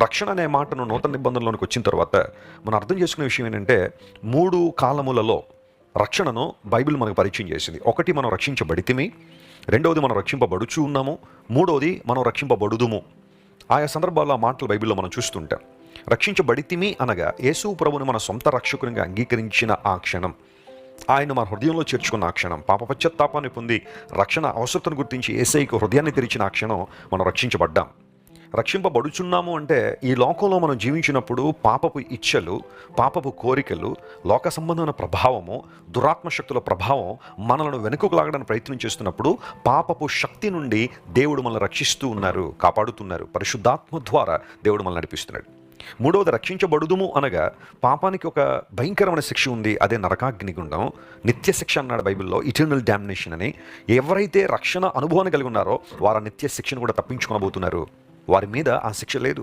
రక్షణ అనే మాటను నూతన నిబంధనలోనికి వచ్చిన తర్వాత మనం అర్థం చేసుకునే విషయం ఏంటంటే 3 కాలములలో రక్షణను బైబిల్ మనకు పరిచయం చేసింది. ఒకటి, మనం రక్షించబడితిమి. రెండవది, మనం రక్షింపబడుచు ఉన్నాము. మూడవది, మనం రక్షింపబడుదుము. ఆయా సందర్భాల్లో ఆ మాటలు బైబిల్లో మనం చూస్తుంటాం. రక్షించబడితిమి అనగా యేసు ప్రభువుని మన సొంత రక్షకునిగా అంగీకరించిన ఆ క్షణం, ఆయన మన హృదయంలో చేర్చుకున్న ఆ క్షణం, పాప పశ్చాత్తాపాన్ని పొంది రక్షణ అవసరతను గుర్తించి యేసయ్యకు హృదయాన్ని తెరిచిన ఆ క్షణం మనం రక్షించబడ్డాం. రక్షింపబడుచున్నాము అంటే ఈ లోకంలో మనం జీవించినప్పుడు పాపపు ఇచ్ఛలు, పాపపు కోరికలు, లోక సంబంధమైన ప్రభావము, దురాత్మ శక్తుల ప్రభావం మనలను వెనుకకు లాగడానికి ప్రయత్నం చేస్తున్నప్పుడు పాపపు శక్తి నుండి దేవుడు మనల్ని రక్షిస్తూ ఉన్నారు, కాపాడుతున్నారు. పరిశుద్ధాత్మ ద్వారా దేవుడు మనల్ని నడిపిస్తున్నాడు. మూడవది, రక్షించబడుదుము అనగా పాపానికి ఒక భయంకరమైన శిక్ష ఉంది, అదే నరకాగ్నిగుండం, నిత్య శిక్ష అన్నాడు బైబిల్లో, ఇటర్నల్ డామినేషన్ అని. ఎవరైతే రక్షణ అనుభవాన్ని కలిగి ఉన్నారో వారు నిత్య శిక్షను కూడా తప్పించుకోబోతున్నారు. వారి మీద ఆ శిక్ష లేదు.